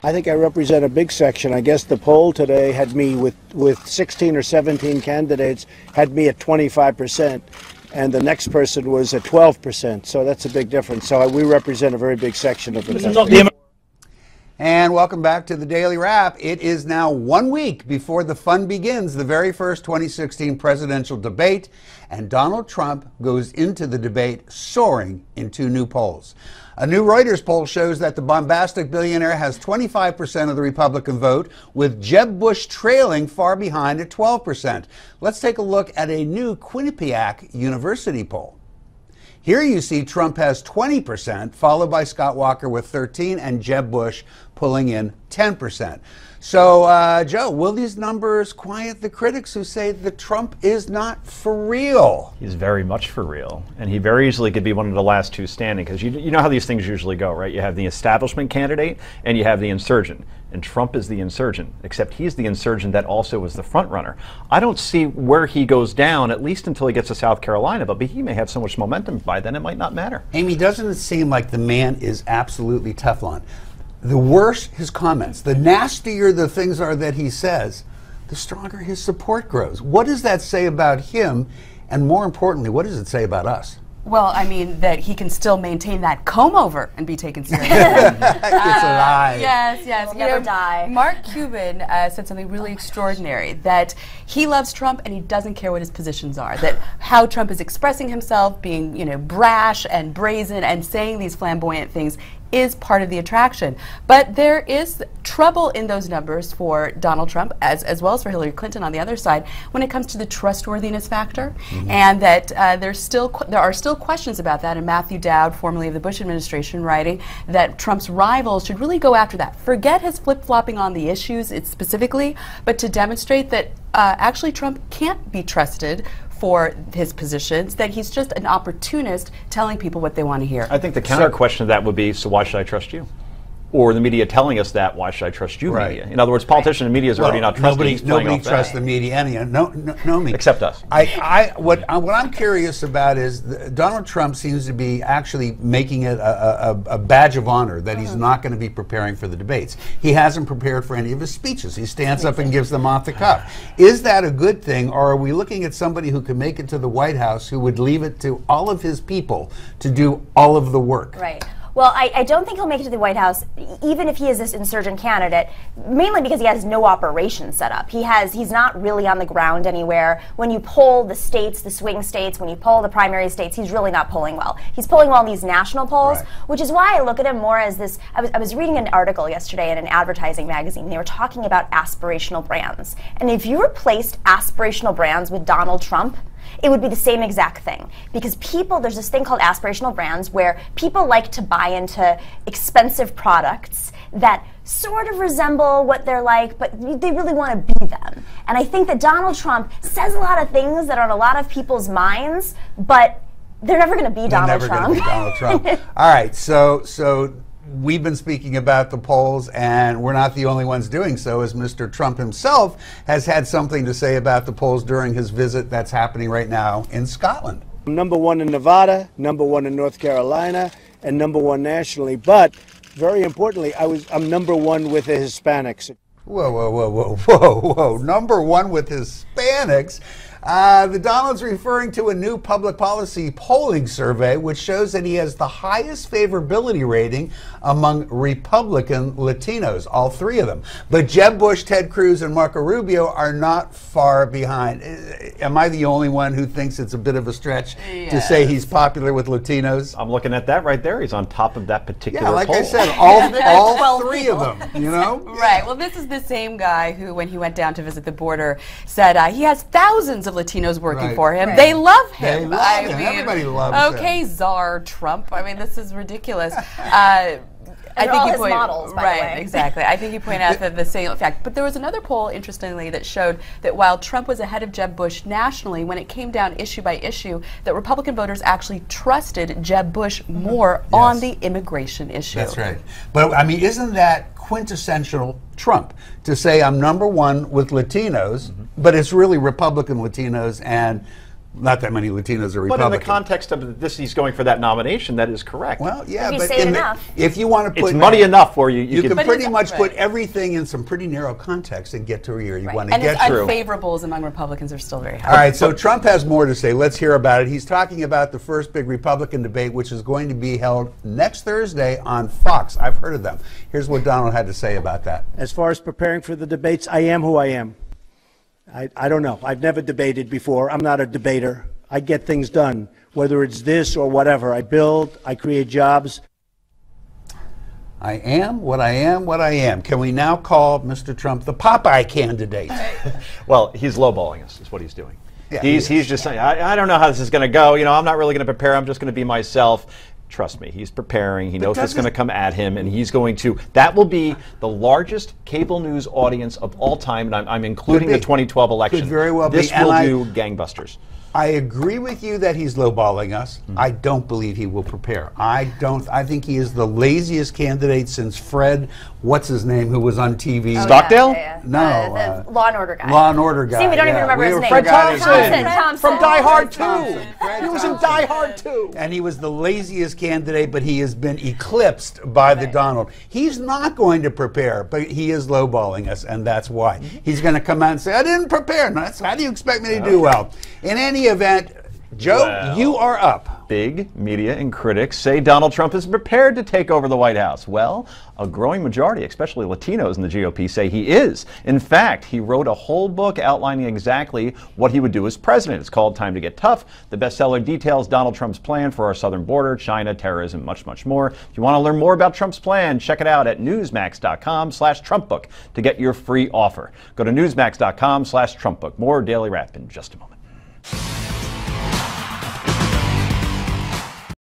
I think I represent a big section. I guess the poll today had me with 16 or 17 candidates, had me at 25%, and the next person was at 12%. So that's a big difference. So we represent a very big section of the country. And welcome back to the Daily Wrap. It is now 1 week before the fun begins, the very first 2016 presidential debate, and Donald Trump goes into the debate soaring in 2 new polls. A new Reuters poll shows that the bombastic billionaire has 25% of the Republican vote, with Jeb Bush trailing far behind at 12%. Let's take a look at a new Quinnipiac University poll. Here you see Trump has 20%, followed by Scott Walker with 13%, and Jeb Bush pulling in 10%. So, Joe, will these numbers quiet the critics who say that Trump is not for real? He's very much for real, and he very easily could be one of the last 2 standing, because you know how these things usually go, right? You have the establishment candidate, and you have the insurgent. And Trump is the insurgent, except he's the insurgent that also was the front runner. I don't see where he goes down, at least until he gets to South Carolina, but he may have so much momentum by then it might not matter. Amy, doesn't it seem like the man is absolutely Teflon? The worse his comments, the nastier the things are that he says, the stronger his support grows. What does that say about him? And more importantly, what does it say about us? Well, I mean, that he can still maintain that comb over and be taken seriously. It's alive. Yes, yes. It'll never die. Mark Cuban said something really extraordinary, that he loves Trump and he doesn't care what his positions are, that how Trump is expressing himself, being, brash and brazen and saying these flamboyant things is part of the attraction. But there is trouble in those numbers for Donald Trump, as well as for Hillary Clinton on the other side, when it comes to the trustworthiness factor, and that there are still questions about that. And Matthew Dowd, formerly of the Bush administration, writing that Trump's rivals should really go after that. Forget his flip-flopping on the issues specifically, but to demonstrate that actually Trump can't be trusted for his positions, that he's just an opportunist telling people what they want to hear. I think the counter question to that would be, so why should I trust you? Or the media telling us that, why should I trust you, media? In other words, politicians and media is already not trusted. Nobody trusts the media, no me. Except us. What I'm curious about is Donald Trump seems to be actually making it a badge of honor that he's not going to be preparing for the debates. He hasn't prepared for any of his speeches. He stands up and gives them off the cuff. Is that a good thing, or are we looking at somebody who can make it to the White House who would leave it to all of his people to do all of the work? Right. Well, I don't think he'll make it to the White House, even if he is this insurgent candidate, mainly because he has no operation set up. He's not really on the ground anywhere. When you poll the states, the swing states, when you poll the primary states, he's really not polling well. He's polling well in these national polls, which is why I look at him more as this. I was reading an article yesterday in an advertising magazine. They were talking about aspirational brands. And if you replaced aspirational brands with Donald Trump, it would be the same exact thing, because there's this thing called aspirational brands where people like to buy into expensive products that sort of resemble what they're like, but they really want to be them. And I think that Donald Trump says a lot of things that are on a lot of people's minds, but they're never going to be Donald Trump. All right, so we've been speaking about the polls, and we're not the only ones doing so, as Mr. Trump himself has had something to say about the polls during his visit that's happening right now in Scotland. Number 1 in Nevada, number 1 in North Carolina, and number 1 nationally. But very importantly, I'm number 1 with the Hispanics. Whoa. Number 1 with Hispanics. The Donald's referring to a new public policy polling survey which shows that he has the highest favorability rating among Republican Latinos, all 3 of them. But Jeb Bush, Ted Cruz, and Marco Rubio are not far behind. Am I the only one who thinks it's a bit of a stretch to say he's popular with Latinos? I'm looking at that right there. He's on top of that particular poll. Yeah, like I said, all 3 of them, Right. Well, this is the same guy who, when he went down to visit the border, said he has thousands of Latinos working for him. They love him. Everybody loves him. Okay, Czar Trump. I mean, this is ridiculous. I think all his models, by the way. Exactly. I think you point out the salient fact. But there was another poll, interestingly, that showed that while Trump was ahead of Jeb Bush nationally, when it came down issue by issue, that Republican voters actually trusted Jeb Bush more on the immigration issue. That's right. But, I mean, isn't that quintessential Trump to say I'm number 1 with Latinos, but it's really Republican Latinos and not that many Latinos are But Republican. in the context of this, he's going for that nomination. That is correct. Well, yeah, If you but say it enough. if you want to put it's money enough for you. you can But pretty it's- much put right. everything in some pretty narrow context and get to where you want to And his get to. unfavorables among Republicans are still very high. All right, so Trump has more to say. Let's hear about it. He's talking about the first big Republican debate, which is going to be held next Thursday on Fox. I've heard of them. Here's what Donald had to say about that. As far as preparing for the debates, I am who I am. I don't know. I've never debated before. I'm not a debater. I get things done, whether it's this or whatever. I build, I create jobs. I am what I am what I am. Can we now call Mr. Trump the Popeye candidate? Well, he's lowballing us, is what he's doing. Yeah, he's just saying, I don't know how this is going to go. You know, I'm not really going to prepare. I'm just going to be myself. Trust me, he's preparing. He knows it's going to come at him, and he's going to. That will be the largest cable news audience of all time, and I'm including the 2012 election. Could very well this be. will do gangbusters. I agree with you that he's lowballing us. I don't believe he will prepare. I think he is the laziest candidate since Fred, what's his name, who was on TV. Stockdale? No, the Law and Order guy. Law and Order guy. See, we don't even remember his name. Fred Thompson. Thompson. From Die Hard 2. Fred He was in Thompson. Die Hard 2. And he was the laziest candidate, but he has been eclipsed by the Donald. He's not going to prepare, but he is lowballing us, and that's why. He's going to come out and say, I didn't prepare. No, how do you expect me to do well? In any event, Joe, Well, you are up. Big media and critics say Donald Trump is prepared to take over the White House. Well, a growing majority, especially Latinos in the GOP, say he is. In fact, he wrote a whole book outlining exactly what he would do as president. It's called Time to Get Tough. The bestseller details Donald Trump's plan for our southern border, China, terrorism, much, much more. If you want to learn more about Trump's plan, check it out at newsmax.com/TrumpBook to get your free offer. Go to newsmax.com/TrumpBook. More Daily Wrap in just a moment.